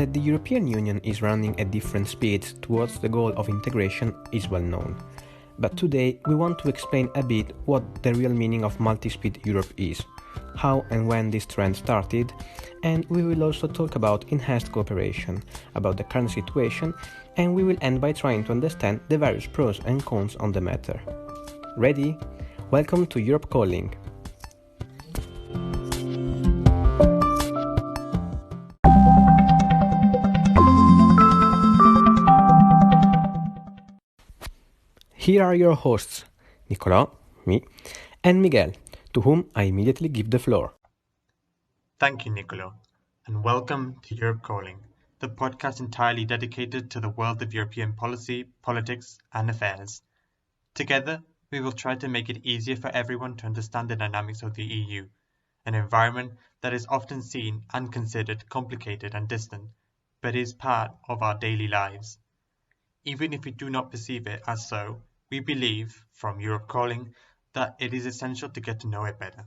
That the European Union is running at different speeds towards the goal of integration is well known. But today we want to explain a bit what the real meaning of multi-speed Europe is, how and when this trend started, and we will also talk about enhanced cooperation, about the current situation, and we will end by trying to understand the various pros and cons on the matter. Ready? Welcome to Europe Calling. Here are your hosts, Nicolas, me, and Miguel, to whom I immediately give the floor. Thank you, Niccolo, and welcome to Europe Calling, the podcast entirely dedicated to the world of European policy, politics, and affairs. Together, we will try to make it easier for everyone to understand the dynamics of the EU, an environment that is often seen and considered complicated and distant, but is part of our daily lives. Even if we do not perceive it as so, we believe, from Europe Calling, that it is essential to get to know it better.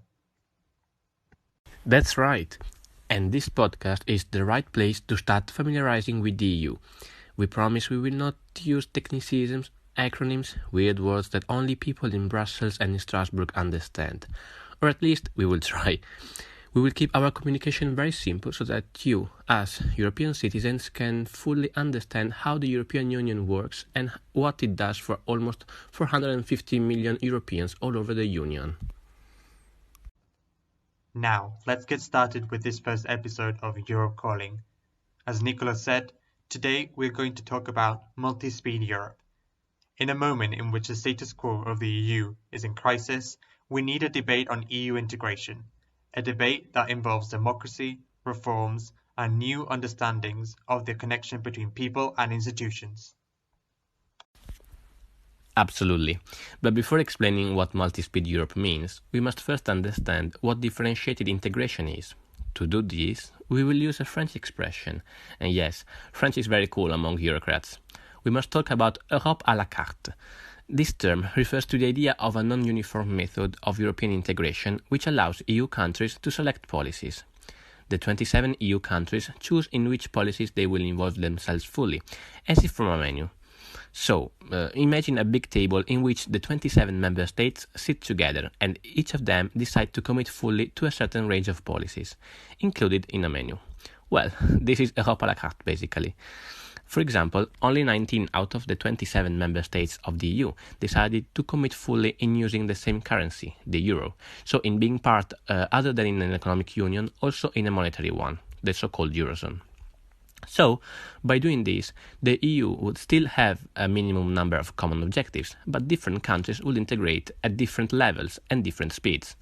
That's right. And this podcast is the right place to start familiarizing with the EU. We promise we will not use technicisms, acronyms, weird words that only people in Brussels and in Strasbourg understand. Or at least we will try. We will keep our communication very simple so that you, as European citizens, can fully understand how the European Union works and what it does for almost 450 million Europeans all over the Union. Now, let's get started with this first episode of Europe Calling. As Nicola said, today we're going to talk about multi-speed Europe. In a moment in which the status quo of the EU is in crisis, we need a debate on EU integration, a debate that involves democracy, reforms, and new understandings of the connection between people and institutions. Absolutely. But before explaining what multi-speed Europe means, we must first understand what differentiated integration is. To do this, we will use a French expression. And yes, French is very cool among bureaucrats. We must talk about Europe à la carte. This term refers to the idea of a non-uniform method of European integration which allows EU countries to select policies. The 27 EU countries choose in which policies they will involve themselves fully, as if from a menu. So, imagine a big table in which the 27 member states sit together and each of them decide to commit fully to a certain range of policies, included in a menu. Well, this is Europe à la carte, basically. For example, only 19 out of the 27 member states of the EU decided to commit fully in using the same currency, the euro, so in being part, other than in an economic union, also in a monetary one, the so-called eurozone. So, by doing this, the EU would still have a minimum number of common objectives, but different countries would integrate at different levels and different speeds.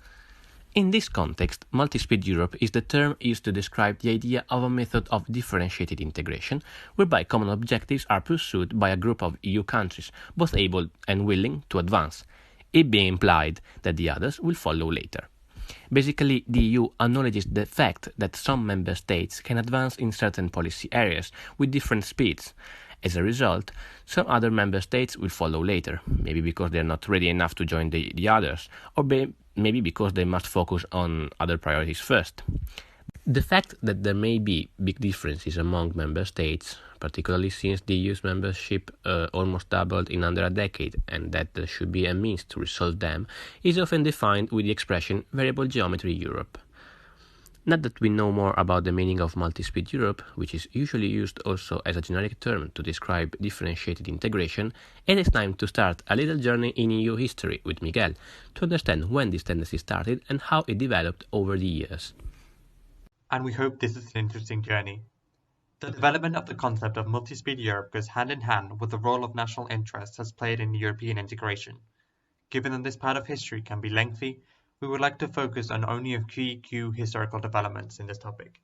In this context, multi-speed Europe is the term used to describe the idea of a method of differentiated integration, whereby common objectives are pursued by a group of EU countries, both able and willing to advance, it being implied that the others will follow later. Basically, the EU acknowledges the fact that some member states can advance in certain policy areas with different speeds. As a result, some other member states will follow later, maybe because they are not ready enough to join the others, or maybe because they must focus on other priorities first. The fact that there may be big differences among member states, particularly since the EU's membership almost doubled in under a decade, and that there should be a means to resolve them, is often defined with the expression variable geometry Europe. Not that we know more about the meaning of multi-speed Europe, which is usually used also as a generic term to describe differentiated integration, it is time to start a little journey in EU history with Miguel to understand when this tendency started and how it developed over the years. And we hope this is an interesting journey. The development of the concept of multi-speed Europe goes hand in hand with the role of national interest has played in European integration. Given that this part of history can be lengthy, we would like to focus on only a few historical developments in this topic.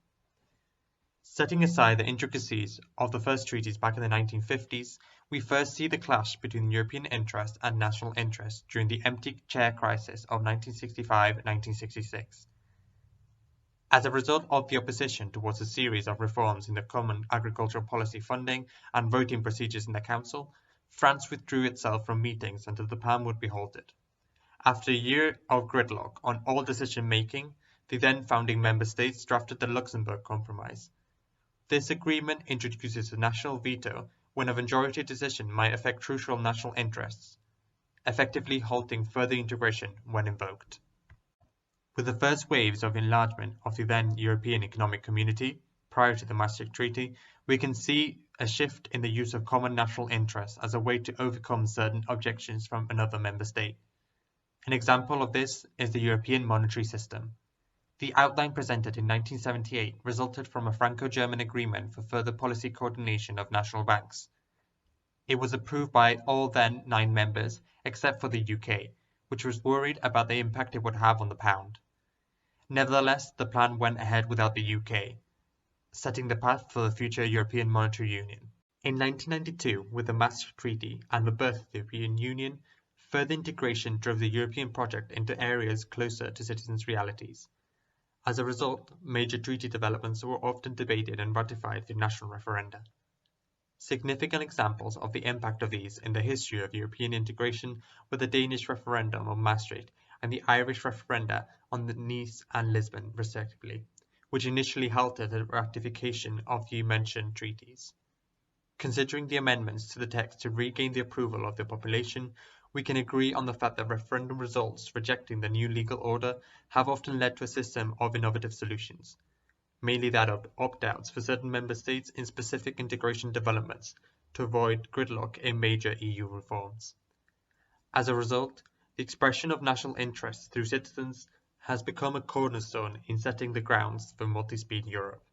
Setting aside the intricacies of the first treaties back in the 1950s, we first see the clash between European interest and national interest during the empty chair crisis of 1965-1966. As a result of the opposition towards a series of reforms in the common agricultural policy funding and voting procedures in the Council, France withdrew itself from meetings until the plan would be halted. After a year of gridlock on all decision-making, the then founding member states drafted the Luxembourg Compromise. This agreement introduces a national veto when a majority decision might affect crucial national interests, effectively halting further integration when invoked. With the first waves of enlargement of the then European Economic Community, prior to the Maastricht Treaty, we can see a shift in the use of common national interests as a way to overcome certain objections from another member state. An example of this is the European monetary system. The outline presented in 1978 resulted from a Franco-German agreement for further policy coordination of national banks. It was approved by all then 9 members, except for the UK, which was worried about the impact it would have on the pound. Nevertheless, the plan went ahead without the UK, setting the path for the future European Monetary Union. In 1992, with the Maastricht Treaty and the birth of the European Union, further integration drove the European project into areas closer to citizens' realities. As a result, major treaty developments were often debated and ratified through national referenda. Significant examples of the impact of these in the history of European integration were the Danish referendum on Maastricht and the Irish referenda on the Nice and Lisbon, respectively, which initially halted the ratification of the mentioned treaties. Considering the amendments to the text to regain the approval of the population, we can agree on the fact that referendum results rejecting the new legal order have often led to a system of innovative solutions, mainly that of opt-outs for certain member states in specific integration developments to avoid gridlock in major EU reforms. As a result, the expression of national interests through citizens has become a cornerstone in setting the grounds for multi-speed Europe.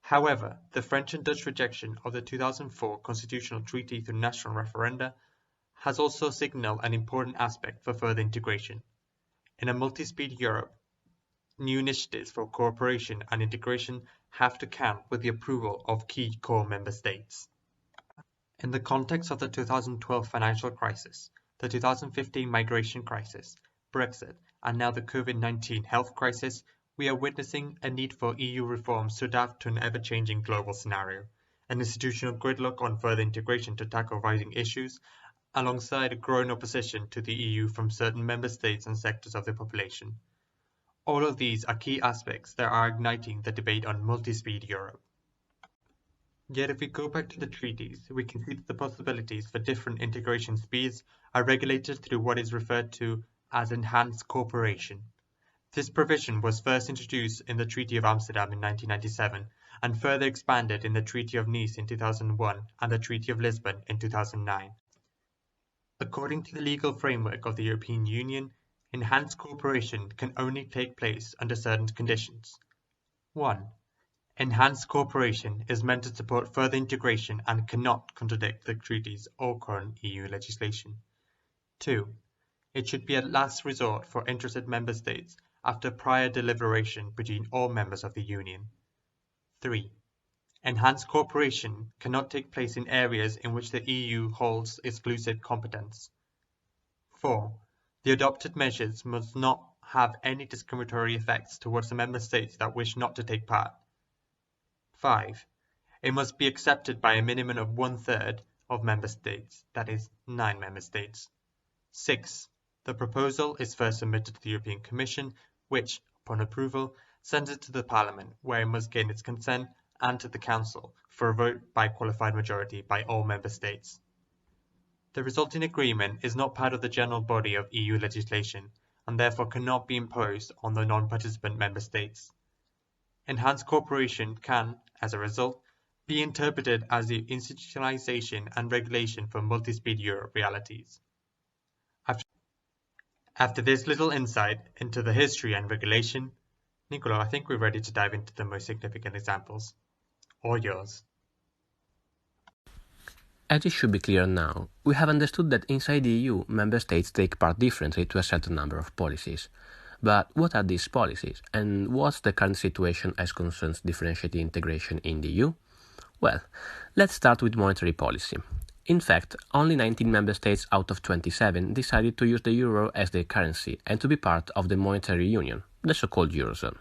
However, the French and Dutch rejection of the 2004 Constitutional Treaty through national referenda has also signaled an important aspect for further integration. In a multi-speed Europe, new initiatives for cooperation and integration have to count with the approval of key core member states. In the context of the 2012 financial crisis, the 2015 migration crisis, Brexit, and now the COVID-19 health crisis, we are witnessing a need for EU reforms to adapt to an ever-changing global scenario, an institutional gridlock on further integration to tackle rising issues, alongside a growing opposition to the EU from certain member states and sectors of the population. All of these are key aspects that are igniting the debate on multi-speed Europe. Yet if we go back to the treaties, we can see that the possibilities for different integration speeds are regulated through what is referred to as enhanced cooperation. This provision was first introduced in the Treaty of Amsterdam in 1997 and further expanded in the Treaty of Nice in 2001 and the Treaty of Lisbon in 2009. According to the legal framework of the European Union, enhanced cooperation can only take place under certain conditions. 1. Enhanced cooperation is meant to support further integration and cannot contradict the treaties or current EU legislation. 2. It should be a last resort for interested member states after prior deliberation between all members of the Union. 3. Enhanced cooperation cannot take place in areas in which the EU holds exclusive competence. 4. The adopted measures must not have any discriminatory effects towards the member states that wish not to take part. 5. It must be accepted by a minimum of 1/3 of member states, that is, 9 member states. 6. The proposal is first submitted to the European Commission, which, upon approval, sends it to the Parliament, where it must gain its consent, and to the Council, for a vote by qualified majority by all member states. The resulting agreement is not part of the general body of EU legislation, and therefore cannot be imposed on the non-participant member states. Enhanced cooperation can, as a result, be interpreted as the institutionalization and regulation for multi-speed Europe realities. After this little insight into the history and regulation, Nicolo, I think we're ready to dive into the most significant examples. All yours. As it should be clear now, we have understood that inside the EU, member states take part differently to a certain number of policies. But what are these policies, and what's the current situation as concerns differentiated integration in the EU? Well, let's start with monetary policy. In fact, only 19 member states out of 27 decided to use the euro as their currency and to be part of the monetary union, the so-called Eurozone.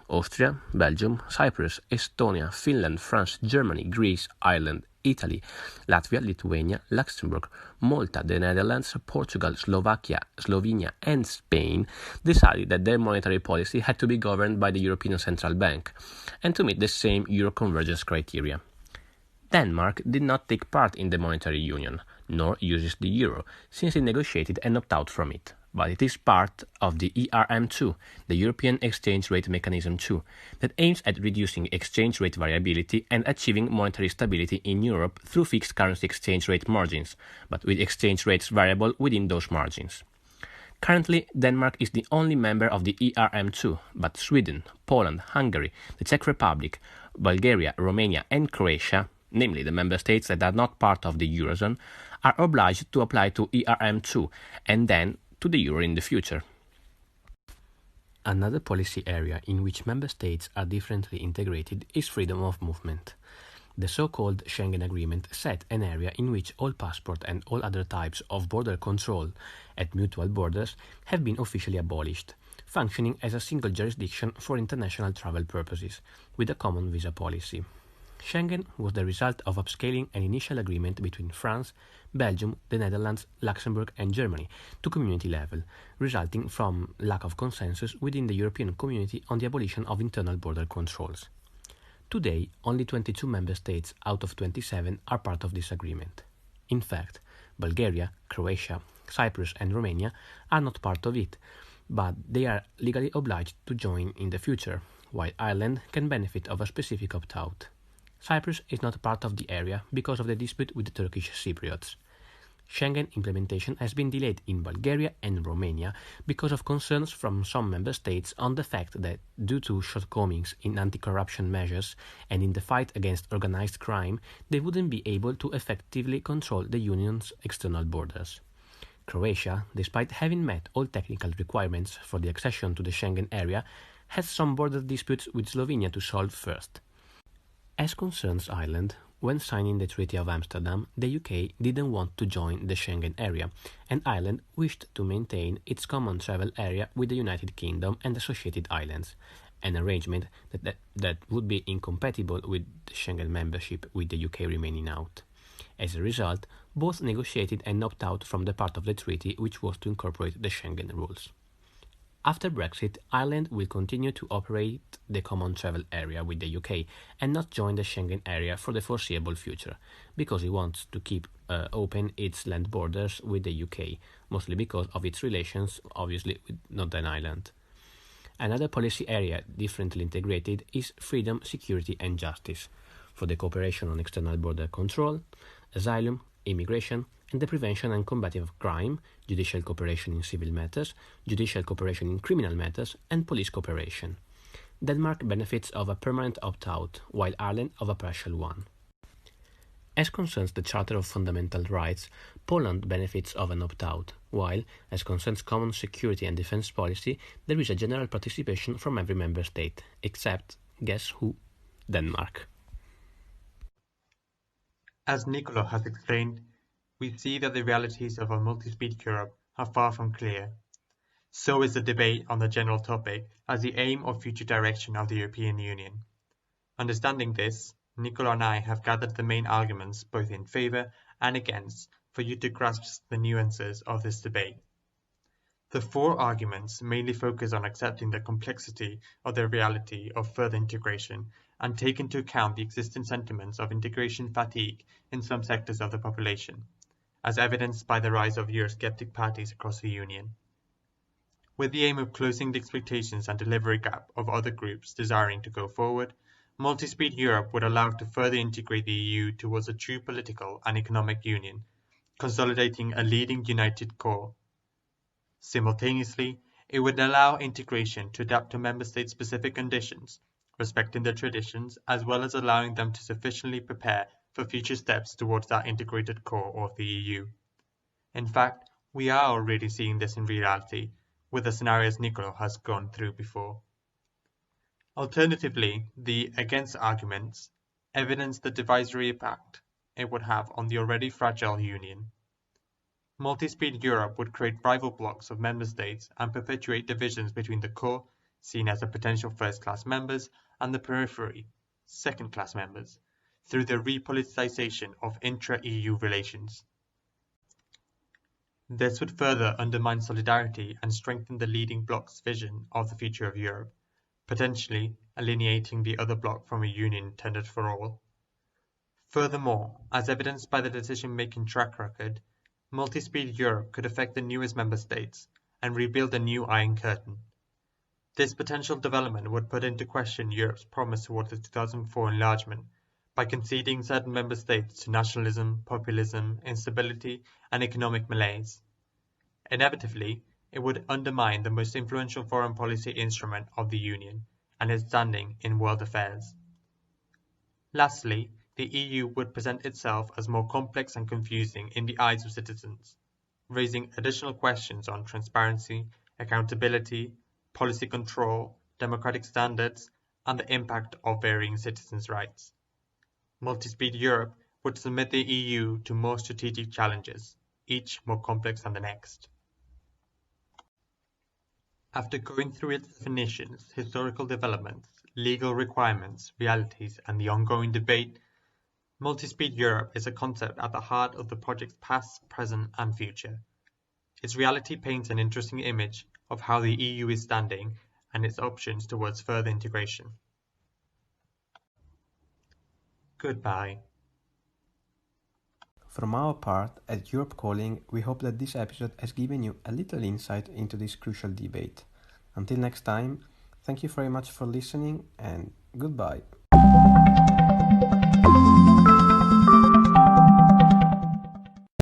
Austria, Belgium, Cyprus, Estonia, Finland, France, Germany, Greece, Ireland, Italy, Latvia, Lithuania, Luxembourg, Malta, the Netherlands, Portugal, Slovakia, Slovenia, and Spain decided that their monetary policy had to be governed by the European Central Bank and to meet the same Euro convergence criteria. Denmark did not take part in the monetary union, nor uses the euro, since it negotiated an opt-out from it. But it is part of the ERM2, the European Exchange Rate Mechanism 2, that aims at reducing exchange rate variability and achieving monetary stability in Europe through fixed currency exchange rate margins, but with exchange rates variable within those margins. Currently, Denmark is the only member of the ERM2, but Sweden, Poland, Hungary, the Czech Republic, Bulgaria, Romania, and Croatia, namely the member states that are not part of the Eurozone, are obliged to apply to ERM2 and then to the euro in the future. Another policy area in which member states are differently integrated is freedom of movement. The so-called Schengen Agreement set an area in which all passport and all other types of border control at mutual borders have been officially abolished, functioning as a single jurisdiction for international travel purposes, with a common visa policy. Schengen was the result of upscaling an initial agreement between France, Belgium, the Netherlands, Luxembourg and Germany to community level, resulting from lack of consensus within the European Community on the abolition of internal border controls. Today, only 22 member states out of 27 are part of this agreement. In fact, Bulgaria, Croatia, Cyprus and Romania are not part of it, but they are legally obliged to join in the future, while Ireland can benefit of a specific opt-out. Cyprus is not part of the area because of the dispute with the Turkish Cypriots. Schengen implementation has been delayed in Bulgaria and Romania because of concerns from some member states on the fact that, due to shortcomings in anti-corruption measures and in the fight against organized crime, they wouldn't be able to effectively control the Union's external borders. Croatia, despite having met all technical requirements for the accession to the Schengen area, has some border disputes with Slovenia to solve first. As concerns Ireland, when signing the Treaty of Amsterdam, the UK didn't want to join the Schengen area, and Ireland wished to maintain its common travel area with the United Kingdom and associated islands, an arrangement that would be incompatible with the Schengen membership, with the UK remaining out. As a result, both negotiated an opt-out from the part of the treaty which was to incorporate the Schengen rules. After Brexit, Ireland will continue to operate the common travel area with the UK and not join the Schengen area for the foreseeable future, because it wants to keep open its land borders with the UK, mostly because of its relations, obviously, with Northern Ireland. Another policy area differently integrated is freedom, security and justice, for the cooperation on external border control, asylum, immigration, and the prevention and combating of crime, judicial cooperation in civil matters, judicial cooperation in criminal matters, and police cooperation. Denmark benefits of a permanent opt-out, while Ireland of a partial one. As concerns the Charter of Fundamental Rights, Poland benefits of an opt-out, while, as concerns common security and defense policy, there is a general participation from every member state, except, guess who? Denmark. As Nicolo has explained, we see that the realities of a multi-speed Europe are far from clear. So is the debate on the general topic as the aim or future direction of the European Union. Understanding this, Nicolo and I have gathered the main arguments both in favour and against for you to grasp the nuances of this debate. The four arguments mainly focus on accepting the complexity of the reality of further integration and take into account the existing sentiments of integration fatigue in some sectors of the population, as evidenced by the rise of Eurosceptic parties across the Union. With the aim of closing the expectations and delivery gap of other groups desiring to go forward, multi-speed Europe would allow to further integrate the EU towards a true political and economic union, consolidating a leading united core. Simultaneously, it would allow integration to adapt to member states' specific conditions, respecting their traditions, as well as allowing them to sufficiently prepare for future steps towards that integrated core of the EU. In fact, we are already seeing this in reality, with the scenarios Nicolo has gone through before. Alternatively, the against arguments evidence the divisory impact it would have on the already fragile Union. Multi-speed Europe would create rival blocs of member states and perpetuate divisions between the core, seen as the potential first-class members, and the periphery, second-class members, through the repoliticization of intra-EU relations. This would further undermine solidarity and strengthen the leading bloc's vision of the future of Europe, potentially alienating the other bloc from a union intended for all. Furthermore, as evidenced by the decision-making track record, multi-speed Europe could affect the newest member states and rebuild a new Iron Curtain. This potential development would put into question Europe's promise towards the 2004 enlargement by conceding certain member states to nationalism, populism, instability, and economic malaise. Inevitably, it would undermine the most influential foreign policy instrument of the Union and its standing in world affairs. Lastly, the EU would present itself as more complex and confusing in the eyes of citizens, raising additional questions on transparency, accountability, policy control, democratic standards, and the impact of varying citizens' rights. Multi-speed Europe would submit the EU to more strategic challenges, each more complex than the next. After going through its definitions, historical developments, legal requirements, realities, and the ongoing debate, multi-speed Europe is a concept at the heart of the project's past, present, and future. Its reality paints an interesting image of how the EU is standing and its options towards further integration. Goodbye. From our part, at Europe Calling, we hope that this episode has given you a little insight into this crucial debate. Until next time, thank you very much for listening and goodbye.